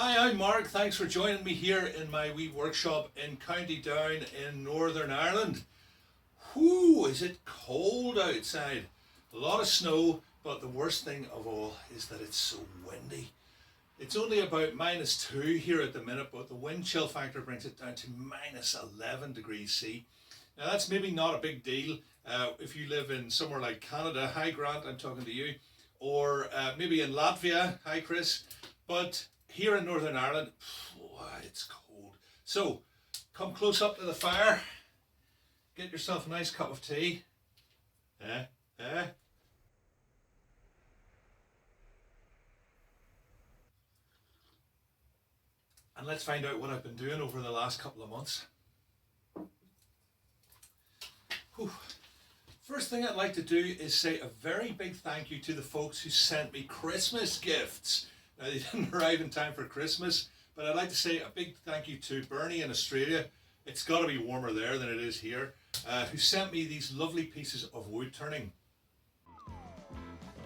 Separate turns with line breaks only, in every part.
Hi, I'm Mark. Thanks for joining me here in my wee workshop in County Down in Northern Ireland. Whoo, is it cold outside? A lot of snow, but the worst thing of all is that it's so windy. It's only about -2 here at the minute, but the wind chill factor brings it down to -11 degrees C. Now that's maybe not a big deal if you live in somewhere like Canada. Hi Grant, I'm talking to you. Or maybe in Latvia. Hi Chris. But here in Northern Ireland, it's cold. So come close up to the fire. Get yourself a nice cup of tea. And let's find out what I've been doing over the last couple of months. Whew. First thing I'd like to do is say a very big thank you to the folks who sent me Christmas gifts. Now they didn't arrive in time for Christmas, but I'd like to say a big thank you to Bernie in Australia. It's got to be warmer there than it is here, who sent me these lovely pieces of wood turning.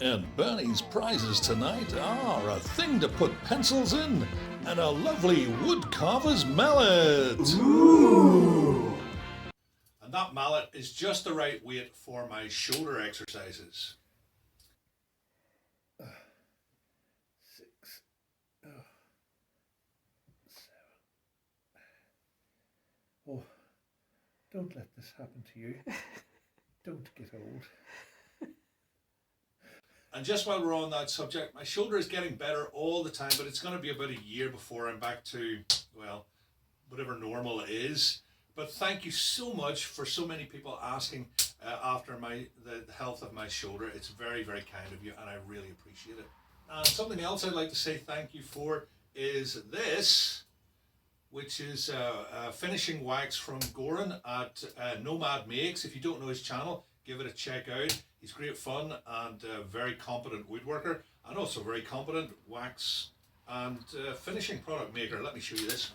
And Bernie's prizes tonight are a thing to put pencils in and a lovely wood carver's mallet.
Ooh. And that mallet is just the right weight for my shoulder exercises.
6, 7. Oh, don't let this happen to you. Don't get old.
And just while we're on that subject, my shoulder is getting better all the time, but it's going to be about a year before I'm back to, well, whatever normal is. But thank you so much for so many people asking after the health of my shoulder. It's very, very kind of you, and I really appreciate it. And something else I'd like to say thank you for is this, which is finishing wax from Goran at Nomad Makes. If you don't know his channel, give it a check out. He's great fun and a very competent woodworker, and also very competent wax and finishing product maker. Let me show you this.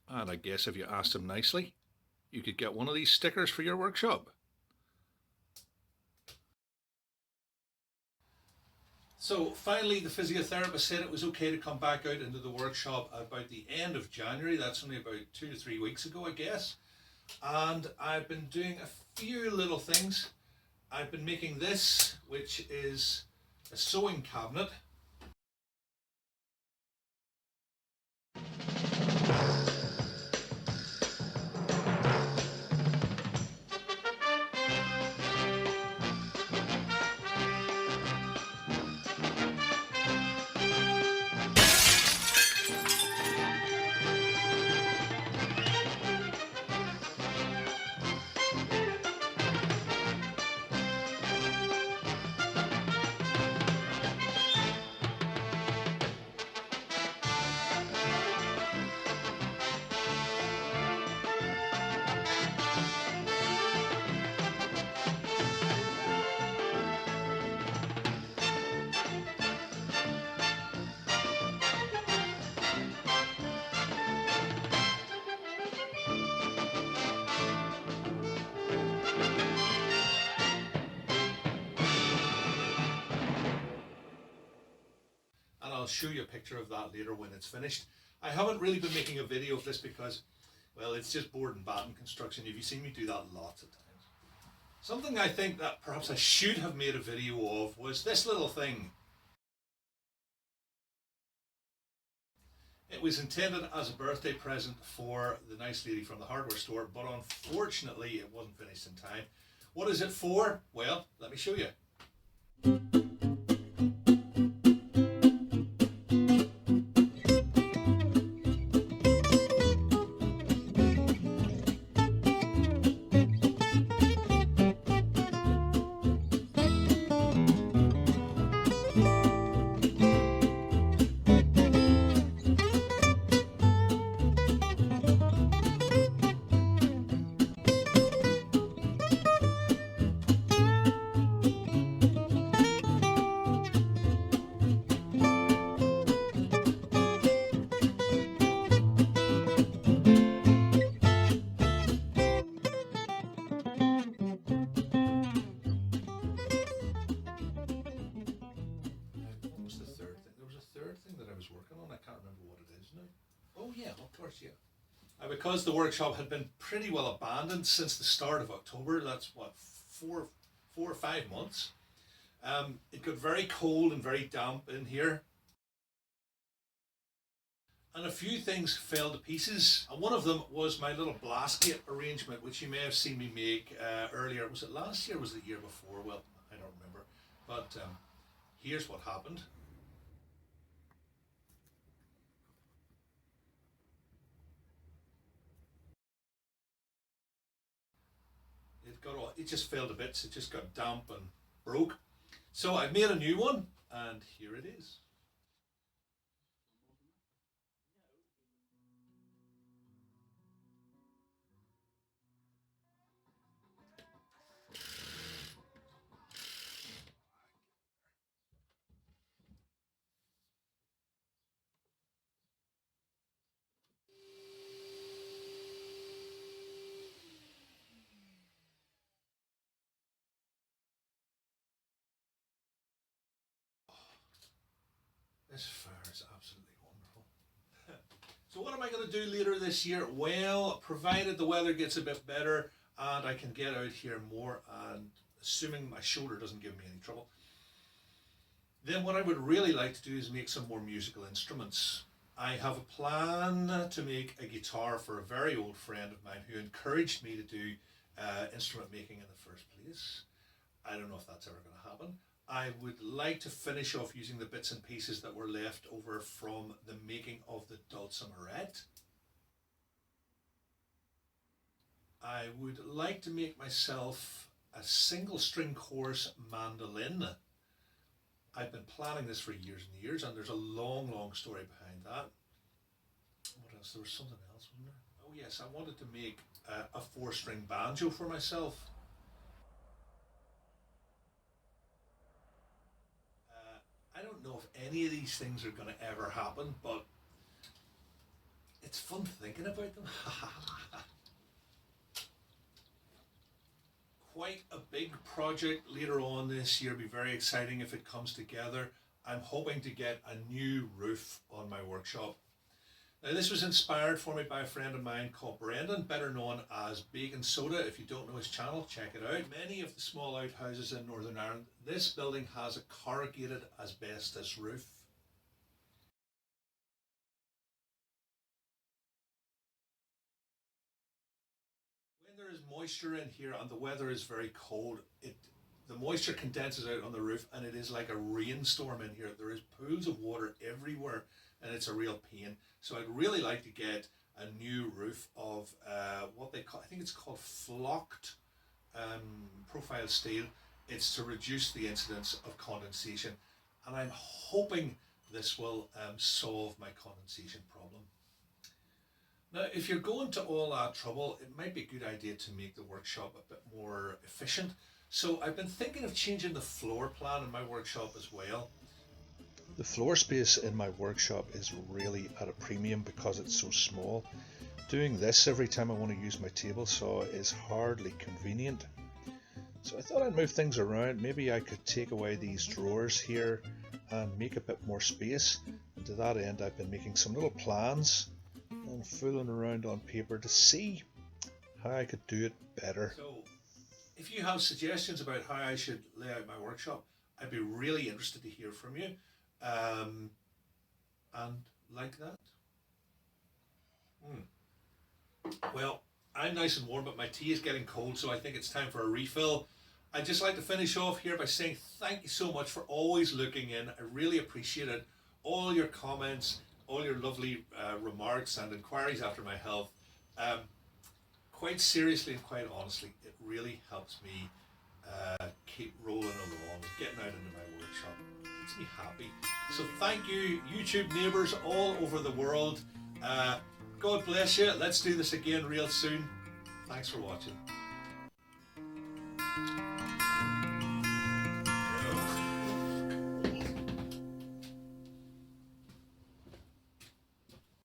And I guess if you asked him nicely, you could get one of these stickers for your workshop.
So finally, the physiotherapist said it was okay to come back out into the workshop about the end of January. That's only about 2 to 3 weeks ago, I guess. And I've been doing a few little things. I've been making this, which is a sewing cabinet. I'll show you a picture of that later when it's finished. I haven't really been making a video of this because, well, it's just board and batten construction. You've seen me do that lots of times. Something I think that perhaps I should have made a video of was this little thing. It was intended as a birthday present for the nice lady from the hardware store, but unfortunately it wasn't finished in time. What is it for? Well, let me show you. Oh yeah, of course, yeah. Because the workshop had been pretty well abandoned since the start of October, that's what, 4 or 5 months. It got very cold and very damp in here. And a few things fell to pieces. And one of them was my little Blasket arrangement, which you may have seen me make earlier. Was it last year or was it the year before? Well, I don't remember. But here's what happened. It just fell to bits. It just got damp and broke. So I made a new one, and here it is. This fire is absolutely wonderful. So what am I going to do later this year? Well, provided the weather gets a bit better and I can get out here more, and assuming my shoulder doesn't give me any trouble, then what I would really like to do is make some more musical instruments. I have a plan to make a guitar for a very old friend of mine who encouraged me to do instrument making in the first place. I don't know if that's ever going to happen. I would like to finish off using the bits and pieces that were left over from the making of the dulcimerette. I would like to make myself a single string chorus mandolin. I've been planning this for years and years, and there's a long, long story behind that. What else? There was something else, wasn't there? Oh yes, I wanted to make a 4-string banjo for myself. I don't know if any of these things are going to ever happen, but it's fun thinking about them. Quite a big project later on this year. Be very exciting if it comes together. I'm hoping to get a new roof on my workshop. Now this was inspired for me by a friend of mine called Brendan, better known as Bacon Soda. If you don't know his channel, check it out. Many of the small outhouses in Northern Ireland, this building has a corrugated asbestos roof. When there is moisture in here and the weather is very cold, the moisture condenses out on the roof and it is like a rainstorm in here. There is pools of water everywhere and it's a real pain. So I'd really like to get a new roof of what they call, I think it's called flocked profile steel. It's to reduce the incidence of condensation, and I'm hoping this will solve my condensation problem. Now, if you're going to all that trouble, it might be a good idea to make the workshop a bit more efficient. So I've been thinking of changing the floor plan in my workshop as well.
The floor space in my workshop is really at a premium because it's so small. Doing this every time I want to use my table saw is hardly convenient. So I thought I'd move things around. Maybe I could take away these drawers here and make a bit more space. And to that end, I've been making some little plans and fooling around on paper to see how I could do it better.
So if you have suggestions about how I should lay out my workshop, I'd be really interested to hear from you. And like that. Well, I'm nice and warm, but my tea is getting cold, so I think it's time for a refill. I'd just like to finish off here by saying thank you so much for always looking in. I really appreciate it. All your comments, all your lovely remarks and inquiries after my health. Quite seriously and quite honestly, it really helps me keep rolling along, getting out into my workshop. It makes me happy. So thank you, YouTube neighbours all over the world. God bless you. Let's do this again real soon. Thanks for watching.